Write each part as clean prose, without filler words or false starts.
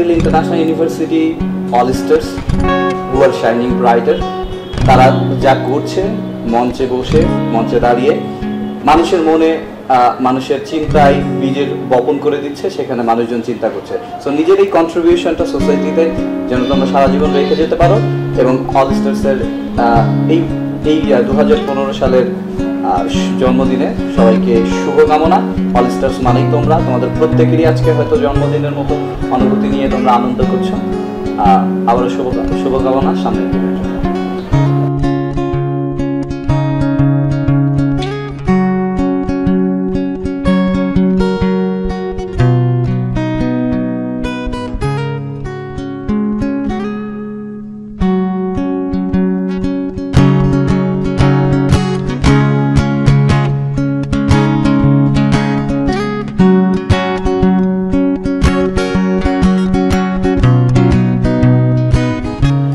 Daffodil International University All Stars who are shining brighter, তারা যা করছে মঞ্চে বসে, মঞ্চে দাঁড়িয়ে মানুষের মনে, মানুষের চিন্তায় বীজের বপন করে দিচ্ছে, সেখানে মানুষজন চিন্তা করছে। সো নিজের এই কন্ট্রিবিউশনটা সোসাইটিতে যেন তোমরা সারা জীবন রেখে যেতে পারো। এবং অল স্টার্সের এই 2015 সালের জন্মদিনে সবাইকে শুভকামনা। অল স্টার্স মানেই তোমরা, তোমাদের প্রত্যেকেরই আজকে হয়তো জন্মদিনের মতো অনুভূতি নিয়ে তোমরা আনন্দ করছো। আবারও শুভকামনা সামনের দিনের জন্য।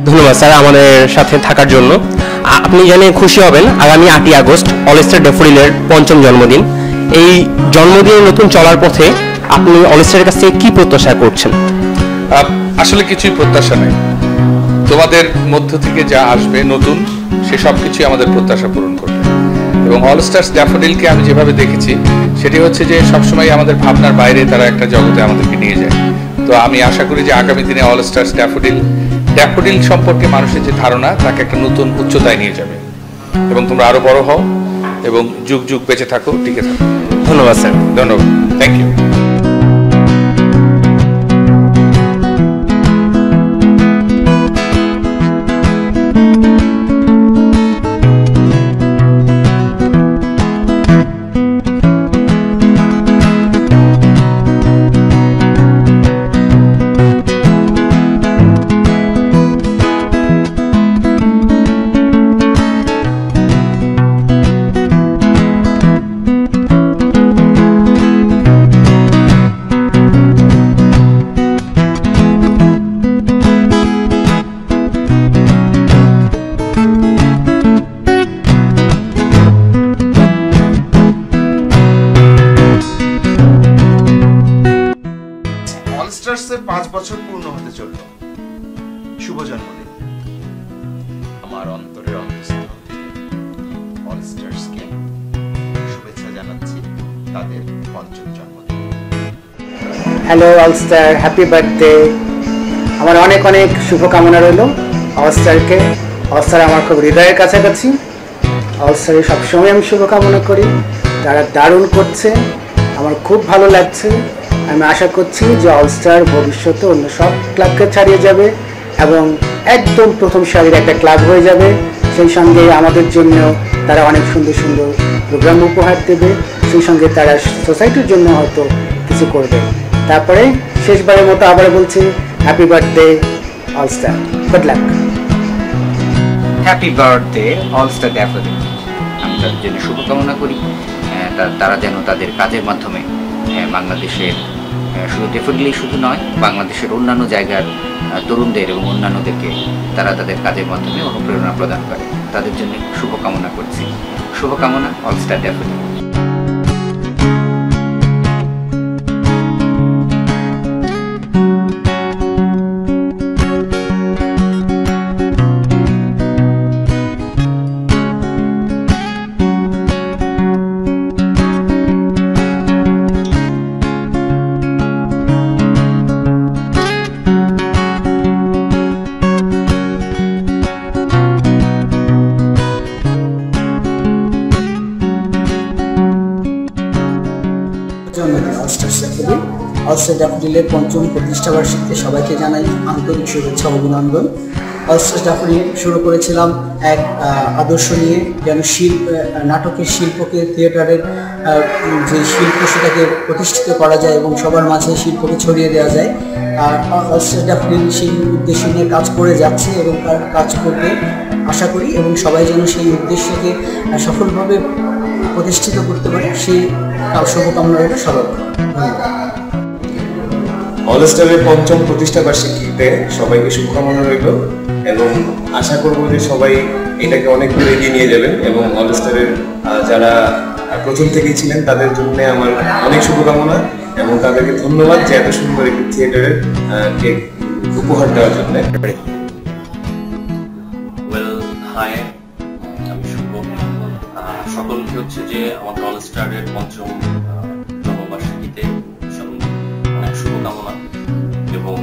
ধন্যবাদ স্যার আমাদের সাথে থাকার জন্য। আপনি জানিয়ে খুশি হবেন, আগামী 8ই আগস্ট অল স্টার ড্যাফোডিলের 5ম জন্মদিন। এই জন্মদিনে নতুন চলার পথে আপনি অল স্টারের কাছ থেকে কি প্রত্যাশা করছেন? আসলে কিছুই প্রত্যাশা নেই, তোমাদের মধ্য থেকে যা আসবে নতুন সে সব কিছুই আমাদের প্রত্যাশা পূরণ করবে। এবং অল স্টার্স ড্যাফোডিলকে আমি যেভাবে দেখেছি সেটি হচ্ছে যে সবসময় আমাদের ভাবনার বাইরে তারা একটা জগতে আমাদেরকে নিয়ে যায়। তো আমি আশা করি যে আগামী দিনে অল স্টার্স ড্যাফোডিল সম্পর্কে মানুষের যে ধারণা তাকে একটা নতুন উচ্চতায় নিয়ে যাবে। এবং তোমরা আরো বড় হও এবং যুগ যুগ বেঁচে থাকো, টিকে থাকো। ধন্যবাদ স্যার। ধন্যবাদ, থ্যাংক ইউ। অল স্টার্সের 5 বছর পূর্ণ হতে চলল। শুভ জন্মদিন। আমার অন্তরের অন্তঃস্থল থেকে অল স্টার্সকে শুভেচ্ছা জানাচ্ছি তাদের 5ম জন্মদিন। Hello all Star, happy birthday. আমার অনেক অনেক শুভকামনা রইল অল স্টারকে। অল স্টার আমার খুব হৃদয়ের কাছাকাছি। অল স্টারে সবসময় আমি শুভকামনা করি। তারা দারুণ করছে, আমার খুব ভালো লাগছে। আমি আশা করছি যে অল স্টার ভবিষ্যতে অন্য সব ক্লাবকে ছাড়িয়ে যাবে এবং একদম প্রথম সারির একটা ক্লাব হয়ে যাবে। সেই সঙ্গে আমাদের জন্য তারা অনেক সুন্দর সুন্দর প্রোগ্রাম উপহার দেবে। সেই সঙ্গে তারা সোসাইটির জন্য হয়তো কিছু করবে। তারপরে শেষবারের মতো আবার বলছি happy birthday All star, good luck. Happy birthday All Star daffodil. আমি তাদের জন্য শুভকামনা করি, তারা যেন তাদের কাজের মাধ্যমে বাংলাদেশের শুধু ড্যাফোডিলই শুধু নয়, বাংলাদেশের অন্যান্য জায়গার তরুণদের এবং অন্যান্যদেরকে তারা তাদের কাজের মাধ্যমে অনুপ্রেরণা প্রদান করে। তাদের জন্য শুভকামনা করছি। শুভকামনা All Star Daffodil. All Star ড্যাফোডিলের 5ম প্রতিষ্ঠাবার্ষিকীতে সবাইকে জানাই আন্তরিক শুভেচ্ছা অভিনন্দন। অল স্টার ড্যাফোডিল শুরু করেছিলাম এক আদর্শ নিয়ে, যেন নাটকের শিল্পকে, থিয়েটারের যে শিল্প সেটাকে প্রতিষ্ঠিত করা যায় এবং সবার মাঝে শিল্পকে ছড়িয়ে দেওয়া যায়। আর অল স্টার ড্যাফোডিল সেই উদ্দেশ্য নিয়ে কাজ করে যাচ্ছে এবং কাজ করতে আশা করি, এবং সবাই যেন সেই উদ্দেশ্যকে সফলভাবে প্রতিষ্ঠিত করতে পারে সেই শুভকামনা রইল সবার। অল স্টারের 5ম প্রতিষ্ঠাবার্ষিকীতে সবাইকে শুভকামনা রইল এবং আশা করব যে সবাই এটাকে অনেক দূর এগিয়ে নিয়ে যাবেন এবং অল স্টারের যারা প্রথম থেকেই ছিলেন তাদের জন্য আমার অনেক শুভকামনা এবং তাদেরকে ধন্যবাদ যে এত সুন্দর একটি থিয়েটারের কেক উপহার দেওয়ার জন্য। হাই, আমি শুভ। সকলকে হচ্ছে যে আমাদের অল স্টারের ৫ম জন্মবার্ষিকীতে অনেক শুভকামনা এবং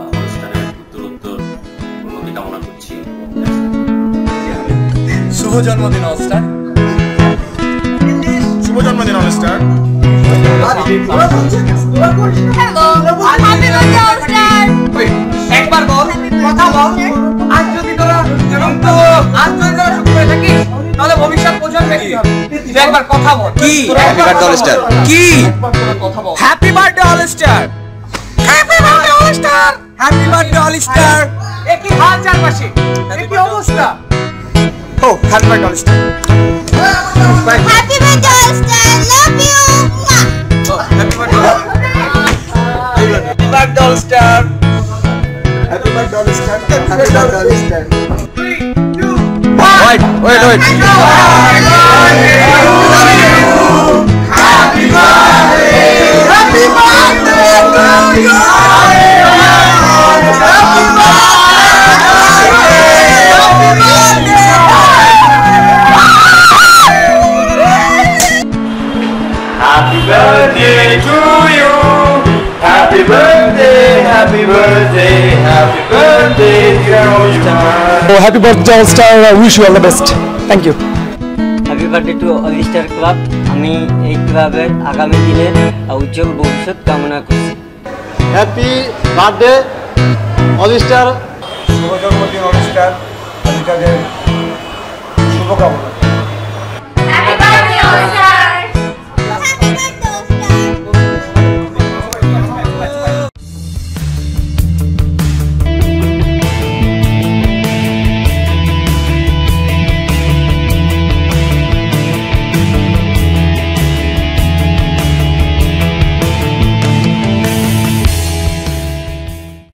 অল স্টারের উত্তরোত্তর উন্নতি কামনা করছি। শুভ জন্মদিন অল স্টার। শুভ জন্মদিন অল স্টার। একবার বল, কথা বল। আজ যদি তোরা শুক্রে থাকিস তাহলে ভবিষ্যৎ প্রজন্মে কি হবে? তুই একবার কথা বল। কি হ্যাপি বার্থডে অল স্টার? কি কথা বল? Happy birthday All Star. Happy birthday All Star. Happy birthday All Star. একই হাল চারপাশে, একই অবস্থা। ও happy birthday All Star. Happy birthday, All Star. Love you. Happy birthday All Star. Happy birthday All Star. Happy birthday All Star. Wait. Happy birthday to you. Happy birthday, happy birthday, happy birthday, dear All Star. Oh, happy birthday All Star. I wish you all the best. Thank you. Happy birthday to All Star club. আমি এই ক্লাবের আগামী দিনের উজ্জ্বল ভবিষ্যৎ কামনা করছি। Happy birthday All Star. শুভ জন্মদিন অল স্টার। শুভকামনা।